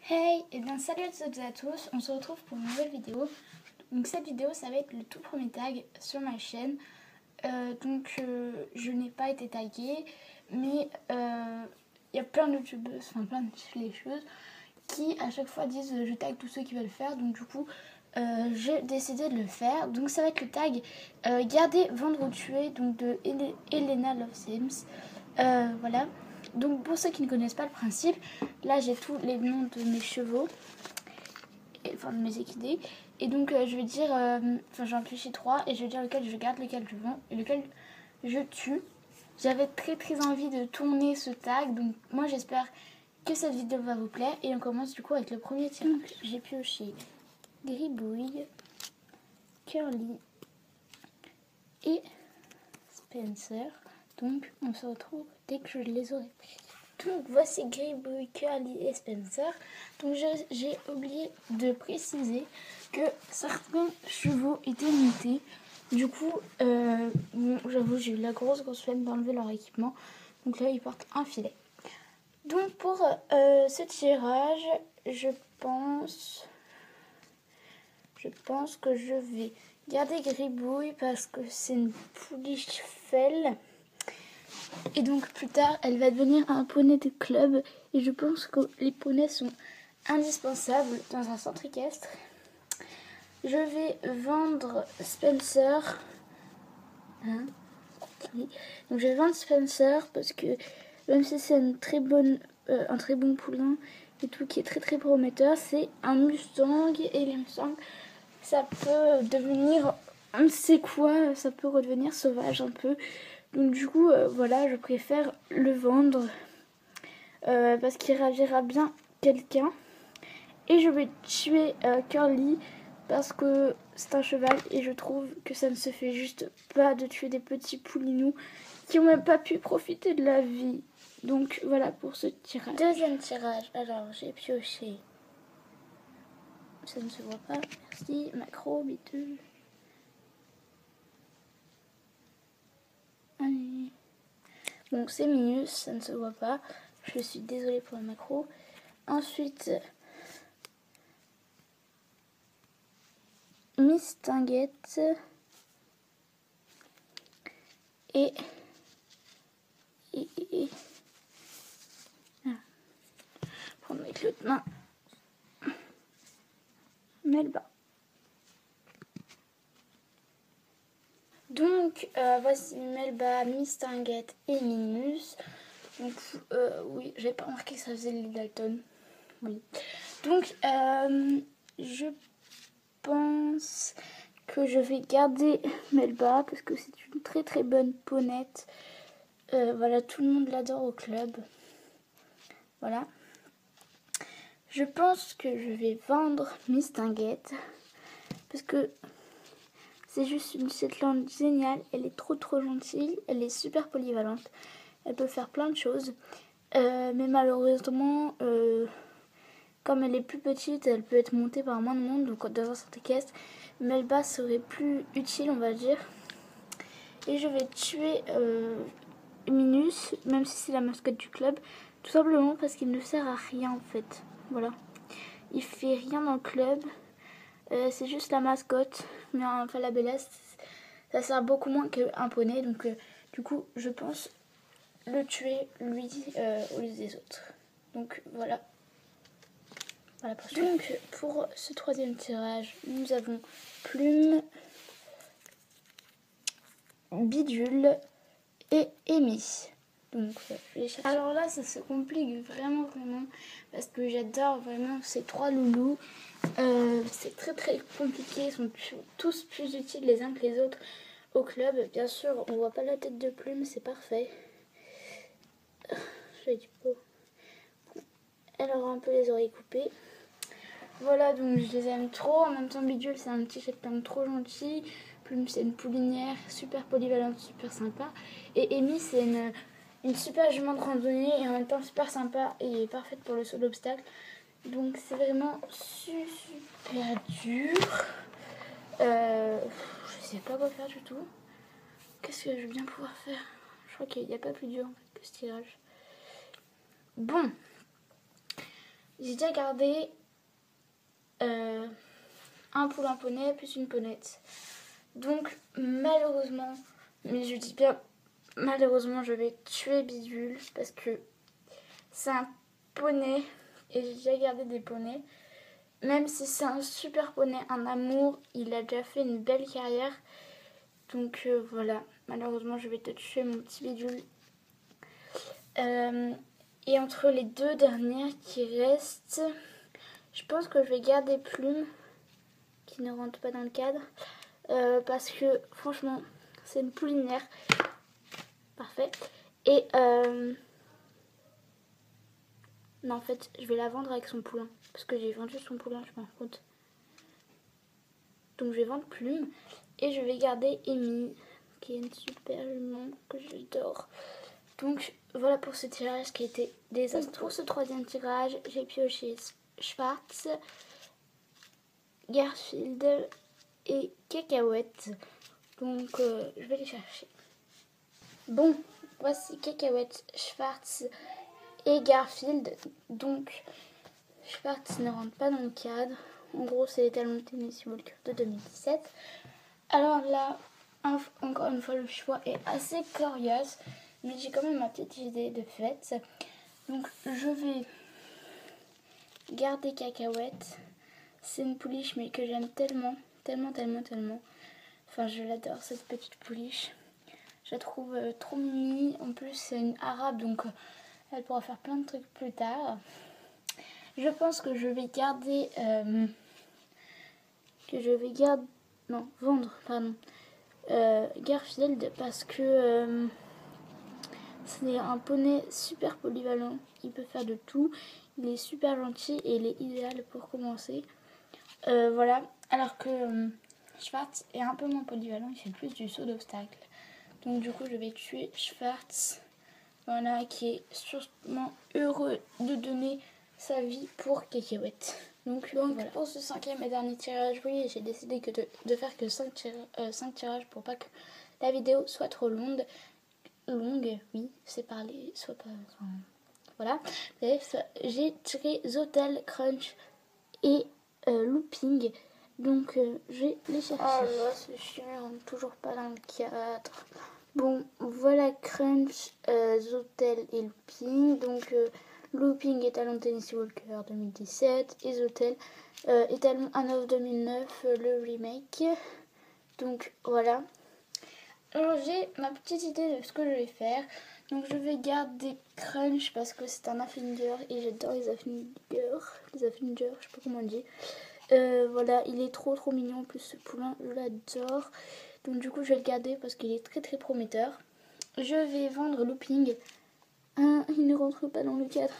Hey, et bien salut à toutes et à tous, on se retrouve pour une nouvelle vidéo. Donc cette vidéo ça va être le tout premier tag sur ma chaîne. Je n'ai pas été taguée, mais il y a plein de youtubeuses, enfin plein de flécheuses qui à chaque fois disent je tag tous ceux qui veulent le faire. Donc du coup j'ai décidé de le faire. Donc ça va être le tag garder, vendre ou tuer, donc de Elena Love Sims. Voilà. Donc pour ceux qui ne connaissent pas le principe, là j'ai tous les noms de mes chevaux, enfin de mes équidés. Et donc je vais dire, j'en réfléchis 3 et je vais dire lequel je garde, lequel je vends et lequel je tue. J'avais très envie de tourner ce tag, donc moi j'espère que cette vidéo va vous plaire. Et on commence du coup avec le premier tirage. J'ai pioché Gribouille, Curly et Spencer. Donc on se retrouve dès que je les aurai pris. Donc voici Gribouille, Curly et Spencer. Donc j'ai oublié de préciser que certains chevaux étaient mutés. Du coup, bon, j'avoue, j'ai eu la grosse flemme d'enlever leur équipement. Donc là, ils portent un filet. Donc pour ce tirage, je pense que je vais garder Gribouille parce que c'est une pouliche felle. Et donc plus tard, elle va devenir un poney de club. Et je pense que les poneys sont indispensables dans un centre équestre. Je vais vendre Spencer. Donc je vais vendre Spencer parce que même si c'est un très bon poulain et tout qui est très prometteur, c'est un Mustang. Et les Mustangs, ça peut devenir, on ne sait quoi, ça peut redevenir sauvage un peu. Donc du coup, voilà, je préfère le vendre parce qu'il ravira bien quelqu'un. Et je vais tuer Curly parce que c'est un cheval et je trouve que ça ne se fait juste pas de tuer des petits poulinous qui n'ont même pas pu profiter de la vie. Donc voilà pour ce tirage. Deuxième tirage, alors j'ai pioché. Ça ne se voit pas, merci. Macro, bidule. Allez. Bon, c'est Minus, ça ne se voit pas. Je suis désolée pour le macro. Ensuite, Miss Tinguette et voilà. Prendre avec l'autre main. Melba. Donc voici Melba, Miss Tinguette et Minus. Donc oui, j'avais pas remarqué que ça faisait les Dalton. Oui. Donc je pense que je vais garder Melba parce que c'est une très bonne ponette. Voilà, tout le monde l'adore au club. Voilà. Je pense que je vais vendre Miss Tinguette parce que c'est juste une Shetland géniale. Elle est trop gentille. Elle est super polyvalente. Elle peut faire plein de choses. Mais malheureusement, comme elle est plus petite, elle peut être montée par moins de monde. Donc dans un centre équestre, Melba serait plus utile, on va dire. Et je vais tuer Minus, même si c'est la mascotte du club. Tout simplement parce qu'il ne sert à rien en fait. Voilà. Il fait rien dans le club. C'est juste la mascotte. Mais enfin la Bella, ça sert beaucoup moins qu'un poney. Donc du coup, je pense le tuer lui au lieu des autres. Donc voilà. Voilà pour donc pour ce troisième tirage, nous avons Plume, Bidule et Amy. Donc alors là ça se complique vraiment parce que j'adore vraiment ces trois loulous. C'est très compliqué, ils sont tous plus utiles les uns que les autres au club. Bien sûr on voit pas la tête de Plume, c'est parfait. J'ai du pot. Elle aura un peu les oreilles coupées. Voilà, donc je les aime trop. En même temps, Bidule, c'est un petit Shetland trop gentil. Plume, c'est une poulinière super polyvalente, super sympa. Et Amy, c'est une super jument de randonnée et en même temps super sympa et parfaite pour le saut d'obstacle. Donc c'est vraiment super dur. Je sais pas quoi faire du tout. Qu'est-ce que je vais bien pouvoir faire? Je crois qu'il n'y a pas plus dur en fait que ce tirage. Bon. j'ai déjà gardé un poulain poney plus une ponette. Donc malheureusement, mais je dis bien malheureusement, je vais tuer Bidule parce que c'est un poney et j'ai déjà gardé des poneys. Même si c'est un super poney, un amour, il a déjà fait une belle carrière. Donc voilà, malheureusement je vais te tuer mon petit Bidule. Et entre les deux dernières qui restent, je pense que je vais garder Plume, qui ne rentre pas dans le cadre. Parce que franchement, c'est une poulinière. Parfait. Et non, en fait, je vais la vendre avec son poulain. Parce que j'ai vendu son poulain, je m'en rends compte. Donc je vais vendre Plume. Et je vais garder Amy, qui est une super jument que j'adore. Donc voilà pour ce tirage qui a été désastreux. Pour ce troisième tirage, j'ai pioché Schwartz, Garfield et Cacahuète. Donc je vais les chercher. Bon, voici Cacahuète, Schwartz et Garfield. Donc Schwartz ne rentre pas dans le cadre. En gros, c'est les talons de Tennessee Walker de 2017. Alors là, encore une fois, le choix est assez coriace, mais j'ai quand même ma petite idée de fête. Donc je vais garder Cacahuète. C'est une pouliche, mais que j'aime tellement. Enfin, je l'adore, cette petite pouliche. Je la trouve trop mimi. En plus, c'est une arabe, donc elle pourra faire plein de trucs plus tard. Je pense que je vais garder... vendre, pardon. Garfield, parce que c'est un poney super polyvalent. Il peut faire de tout. Il est super gentil et il est idéal pour commencer. Voilà. Alors que Schwartz est un peu moins polyvalent. Il fait plus du saut d'obstacle. Donc du coup, je vais tuer Schwartz. Voilà, qui est sûrement heureux de donner sa vie pour Cacahuète. Donc voilà. Pour ce cinquième et dernier tirage, oui, j'ai décidé de faire que 5 tirages pour pas que la vidéo soit trop longue. Oui, c'est parler, soit pas... Enfin, voilà. Bref, j'ai tiré Zotel, Crunch et Looping. Donc je vais les chercher. Oh là, ce chien rentre toujours pas dans le cadre. Bon, voilà Crunch, Zotel et Looping. Donc Looping est talon Tennessee Walker 2017 et Zotel est talon Hanover 2009, le remake. Donc voilà. Alors j'ai ma petite idée de ce que je vais faire. Donc je vais garder Crunch parce que c'est un Affinger et j'adore les Affingers. Les Affingers, je sais pas comment on dit. Voilà, il est trop mignon. En plus ce poulain, je l'adore. Donc du coup je vais le garder parce qu'il est très prometteur. Je vais vendre Looping. Il ne rentre pas dans le cadre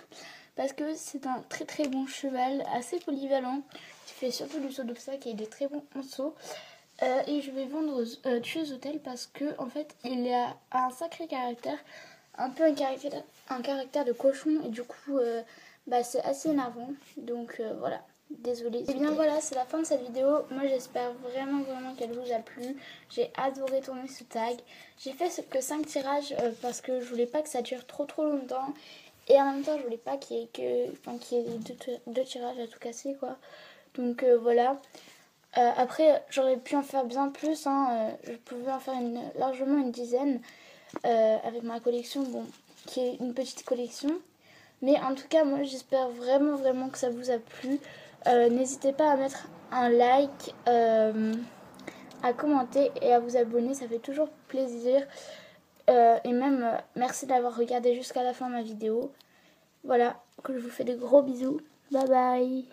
parce que c'est un très bon cheval, assez polyvalent. Il fait surtout du saut d'obstacle et il est très bon en saut. Et je vais vendre Tueuse Hôtel parce que en fait il a un sacré caractère, un peu un caractère de cochon et du coup c'est assez énervant. Donc voilà. Désolée. Et bien voilà, c'est la fin de cette vidéo. Moi j'espère vraiment qu'elle vous a plu. J'ai adoré tourner ce tag. J'ai fait que 5 tirages parce que je voulais pas que ça dure trop longtemps. Et en même temps je voulais pas qu'il y ait deux tirages à tout casser quoi. Donc voilà. Après j'aurais pu en faire bien plus. Je pouvais en faire largement une dizaine avec ma collection, bon, qui est une petite collection. Mais en tout cas moi j'espère vraiment que ça vous a plu. N'hésitez pas à mettre un like, à commenter et à vous abonner, ça fait toujours plaisir. Et même merci d'avoir regardé jusqu'à la fin ma vidéo. Voilà, que je vous fais de gros bisous. Bye bye.